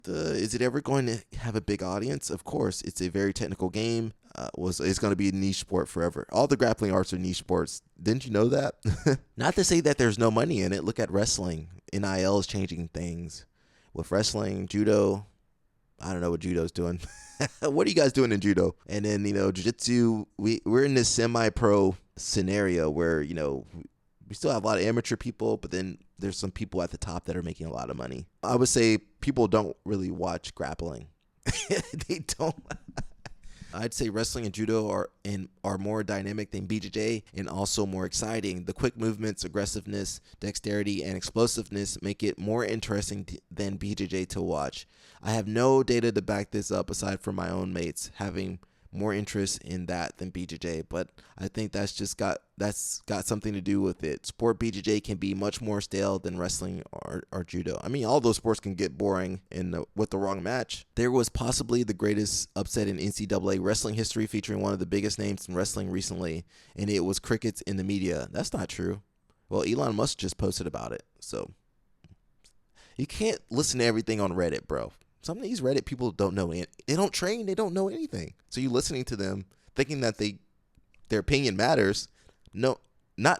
Is it ever going to have a big audience? Of course, it's a very technical game. It's going to be a niche sport forever. All the grappling arts are niche sports. Didn't you know that? Not to say that there's no money in it. Look at wrestling. NIL is changing things. With wrestling, judo, I don't know what judo's doing. What are you guys doing in judo? And then, jiu-jitsu, we're in this semi-pro scenario where, we still have a lot of amateur people, but then there's some people at the top that are making a lot of money. I would say people don't really watch grappling. They don't. I'd say wrestling and judo are more dynamic than BJJ and also more exciting. The quick movements, aggressiveness, dexterity, and explosiveness make it more interesting than BJJ to watch. I have no data to back this up aside from my own mates having more interest in that than BJJ, but I think that's got something to do with it. Sport BJJ can be much more stale than wrestling or judo. I mean, all those sports can get boring with the wrong match. There was possibly the greatest upset in NCAA wrestling history featuring one of the biggest names in wrestling recently, and it was crickets in the media. That's not true. Well, Elon Musk just posted about it, so you can't listen to everything on Reddit, bro. Some of these Reddit people don't know it. They don't train. They don't know anything. So you listening to them, thinking that their opinion matters, not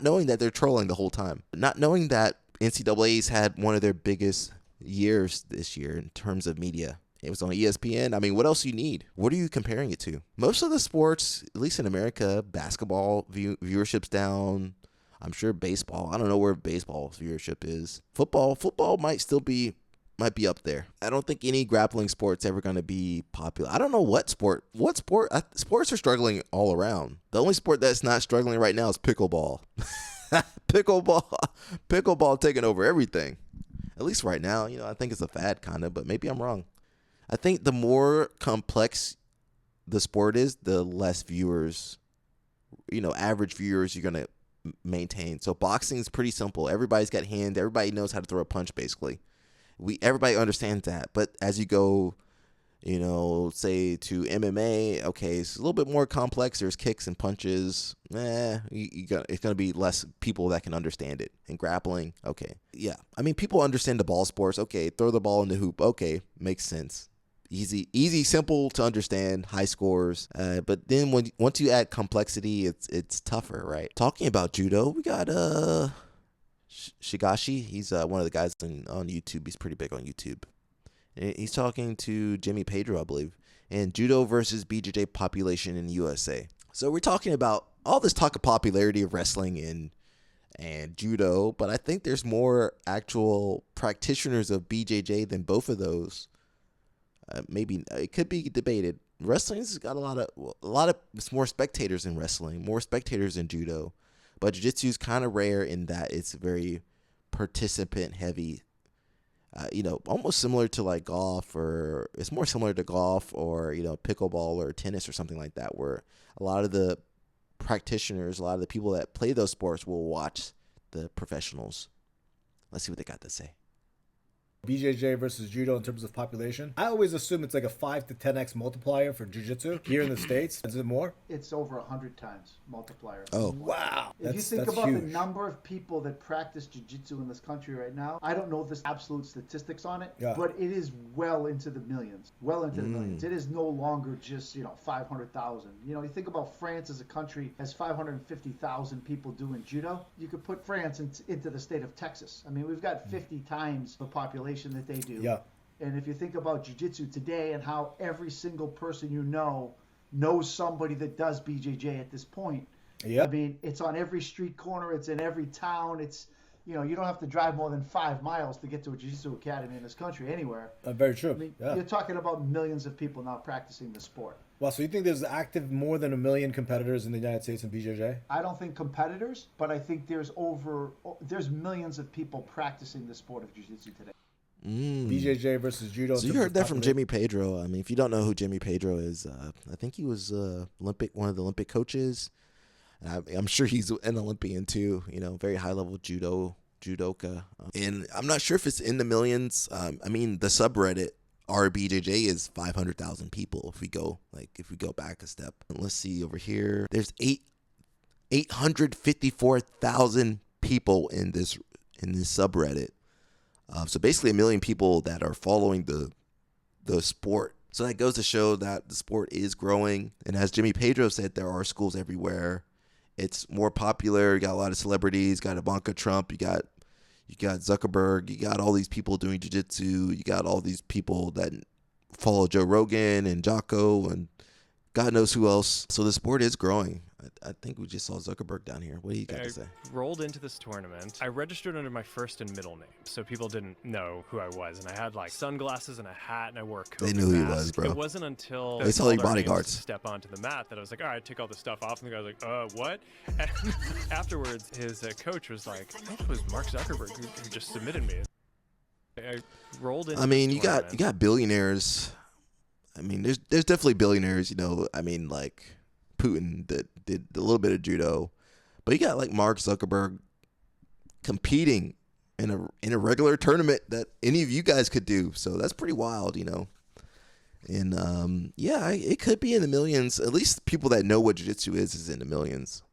knowing that they're trolling the whole time. Not knowing that NCAA's had one of their biggest years this year in terms of media. It was on ESPN. I mean, what else do you need? What are you comparing it to? Most of the sports, at least in America, basketball viewership's down. I'm sure baseball. I don't know where baseball viewership is. Football might be up there. I don't think any grappling sport's ever going to be popular. I don't know what sport. Sports are struggling all around. The only sport that's not struggling right now is pickleball. Pickleball taking over everything. At least right now, I think it's a fad kind of, but maybe I'm wrong. I think the more complex the sport is, the less viewers, average viewers you're going to maintain. So boxing is pretty simple. Everybody's got hands. Everybody knows how to throw a punch basically. Everybody understands that, but as you go, say to MMA, okay, it's a little bit more complex. There's kicks and punches. It's gonna be less people that can understand it. And grappling, okay, yeah. I mean, people understand the ball sports. Okay, throw the ball in the hoop. Okay, makes sense. Easy, simple to understand. High scores. But then once you add complexity, it's tougher, right? Talking about judo, we got Shigashi, he's one of the guys on YouTube. He's pretty big on YouTube. And he's talking to Jimmy Pedro, I believe, and judo versus BJJ population in the USA. So we're talking about all this talk of popularity of wrestling and judo, but I think there's more actual practitioners of BJJ than both of those. Maybe it could be debated. Wrestling's got a lot of it's more spectators in wrestling, more spectators in judo. But jiu-jitsu is kind of rare in that it's very participant heavy, almost similar to like golf, or it's more similar to golf or, pickleball or tennis or something like that, where a lot of the practitioners, a lot of the people that play those sports will watch the professionals. Let's see what they got to say. BJJ versus judo in terms of population. I always assume it's like a 5 to 10x multiplier for jiu-jitsu here in the States. Is it more? It's over 100 times multiplier. Oh, wow. If you think about huge. the number of people that practice jiu-jitsu in this country right now, I don't know the absolute statistics on it, but it is well into the millions. Well into the millions. It is no longer just, 500,000. You think about France as a country has 550,000 people doing judo. You could put France into the state of Texas. I mean, we've got 50 times the population that they do. Yeah. And if you think about jiu-jitsu today and how every single person knows somebody that does BJJ at this point. Yeah. I mean, it's on every street corner. It's in every town. It's, you don't have to drive more than 5 miles to get to a jiu-jitsu academy in this country anywhere. Very true. I mean, you're talking about millions of people now practicing the sport. Well, so you think there's active more than 1 million competitors in the United States in BJJ? I don't think competitors, but I think there's millions of people practicing the sport of jiu-jitsu today. BJJ versus judo. So you heard that from Jimmy Pedro. I mean, if you don't know who Jimmy Pedro is, I think he was one of the Olympic coaches. I'm sure he's an Olympian too. Very high level judoka. And I'm not sure if it's in the millions. I mean, the subreddit RBJJ is 500,000 people. If we go back a step, and let's see over here. There's 854,000 people in this subreddit. So basically 1 million people that are following the the sport. So that goes to show that the sport is growing. And as Jimmy Pedro said, there are schools everywhere. It's more popular. You got a lot of celebrities. You got Ivanka Trump. You got Zuckerberg. You got all these people doing jiu-jitsu. You got all these people that follow Joe Rogan and Jocko and God knows who else. So the sport is growing. I think we just saw Zuckerberg down here. What do you got to say? I rolled into this tournament. I registered under my first and middle name, so people didn't know who I was. And I had like sunglasses and a hat, and I wore a coat. They knew who he was, bro. It wasn't until they saw your bodyguards step onto the mat that I was like, all right, take all this stuff off. And the guy was like, what? And afterwards, his coach was like, I think it was Mark Zuckerberg who just submitted me. I rolled into. I mean, you got billionaires. I mean, there's definitely billionaires. You know, I mean, like Putin that did a little bit of judo, but you got like Mark Zuckerberg competing in a regular tournament that any of you guys could do. So that's pretty wild, you know. And yeah, it could be in the millions. At least people that know what jiu-jitsu is in the millions.